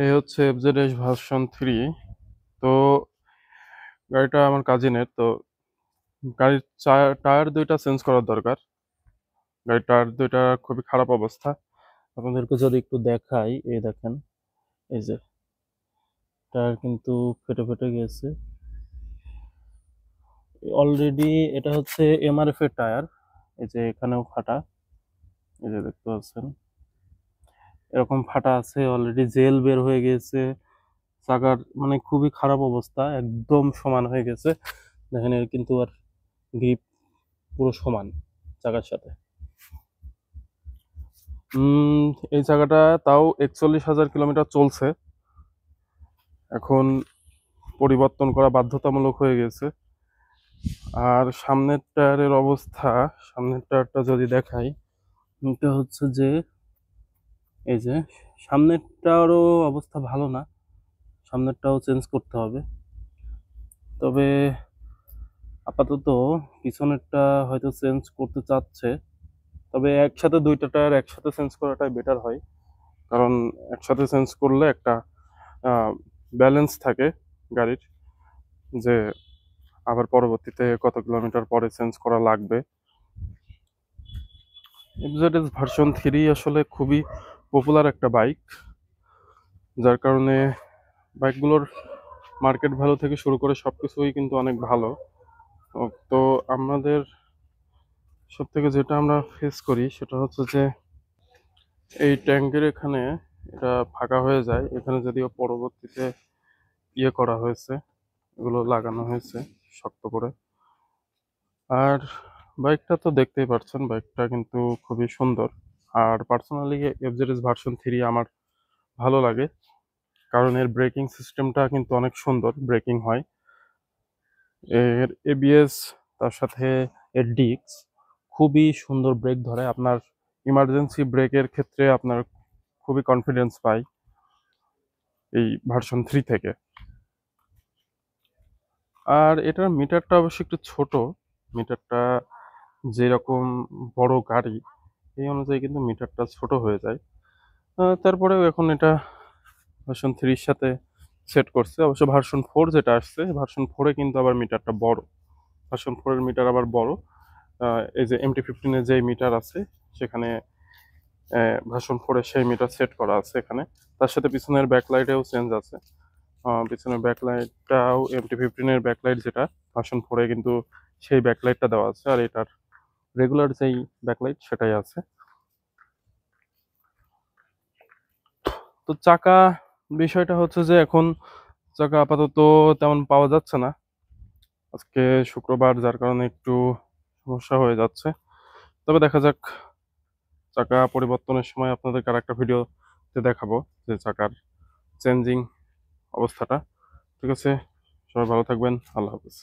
এই হচ্ছে FZS version 3। তো গাড়িটা আমার কাজিনের। তো গাড়ির টায়ার দুইটা চেঞ্জ করার দরকার। গাড়ির টায়ার দুইটা খুবই খারাপ অবস্থা। আপনাদেরকে যদি একটু দেখাই, এই দেখেন, এই যে টায়ার কিন্তু ফেটে ফেটে গেছে অলরেডি। এটা হচ্ছে এমআরএফ এর টায়ার। এই যে এখানেও ফাটা, এই যে দেখতে পাচ্ছেন এরকম ফাটা আছে, অলরেডি জেল বের হয়ে গেছে। চাকার মানে খুবই খারাপ অবস্থা, একদম সমান হয়ে গেছে। দেখেন এর কিন্তু আর গ্রিপ পুরো সমান চাকার সাথে। এই জায়গাটা তাও 41,000 কিলোমিটার চলছে। এখন পরিবর্তন করা বাধ্যতামূলক হয়ে গেছে। আর সামনের টায়ারের অবস্থা, সামনের টায়ারটা যদি দেখাই, এটা হচ্ছে যে এই যে সামনেরটারও অবস্থা ভালো না, সামনেরটাও চেঞ্জ করতে হবে। তবে আপাতত পিছনেরটা হয়তো চেঞ্জ করতে চাচ্ছে। তবে একসাথে দুইটা টায়ার একসাথে চেঞ্জ করাটাই বেটার হয়, কারণ একসাথে চেঞ্জ করলে একটা ব্যালেন্স থাকে গাড়ির, যে আবার পরবর্তীতে কত কিলোমিটার পরে চেঞ্জ করা লাগবে। এফজেডএস ভার্সন 3 আসলে খুবই পপুলার একটা বাইক, যার কারণে বাইকগুলোর মার্কেট ভ্যালু থেকে শুরু করে সব কিছুই কিন্তু অনেক ভালো। তো আমাদের সব থেকে যেটা আমরা ফেস করি সেটা হচ্ছে যে এই ট্যাঙ্কের এখানে এটা ফাঁকা হয়ে যায়। এখানে যদিও পরবর্তীতে ইয়ে করা হয়েছে, এগুলো লাগানো হয়েছে শক্ত করে। আর বাইকটা তো দেখতেই পাচ্ছেন, বাইকটা কিন্তু খুবই সুন্দর। আর পার্সোনালি এফজেডএস ভার্সন 3 আমার ভালো লাগে, কারণ এর ব্রেকিং সিস্টেমটা কিন্তু অনেক সুন্দর ব্রেকিং হয়। এর এবিএস, তার সাথে এর ডিস্ক খুবই সুন্দর ব্রেক ধরে। আপনার ইমার্জেন্সি ব্রেকের ক্ষেত্রে আপনার খুবই কনফিডেন্স পাই এই ভার্সন 3 থেকে। আর এটার মিটারটা অবশ্য একটু ছোট। মিটারটা যেরকম বড় গাড়ি, এই অনুযায়ী কিন্তু মিটারটা ছোট হয়ে যায়। তারপরেও এখন এটা ভার্সন 3-র সাথে সেট করছে। অবশ্য ভার্সন 4 যেটা আসছে, ভার্সন 4-এ কিন্তু আবার মিটারটা বড়। ভার্সন 4-এর মিটার আবার বড়। এই যে MT-15-এর যে মিটার আছে, সেখানে ভার্সন 4-এ সেই মিটার সেট করা আছে এখানে। তার সাথে পিছনের ব্যাকলাইটেও চেঞ্জ আছে। পিছনের ব্যাকলাইটটাও MT-15-এর ব্যাকলাইট যেটা, ভার্সন 4-এ কিন্তু সেই ব্যাকলাইটটা দেওয়া আছে। আর এটার রেগুলার যেই ব্যাকলাইট সেটাই আছে। তো চাকা বিষয়টা হচ্ছে যে এখন চাকা আপাতত তেমন পাওয়া যাচ্ছে না। আজকে শুক্রবার, যার কারণে একটু সমস্যা হয়ে যাচ্ছে। তবে দেখা যাক, চাকা পরিবর্তনের সময় আপনাদেরকে আরেকটা ভিডিওতে দেখাবো যে চাকার চেঞ্জিং অবস্থাটা। ঠিক আছে, সবাই ভালো থাকবেন। আল্লাহ হাফেজ।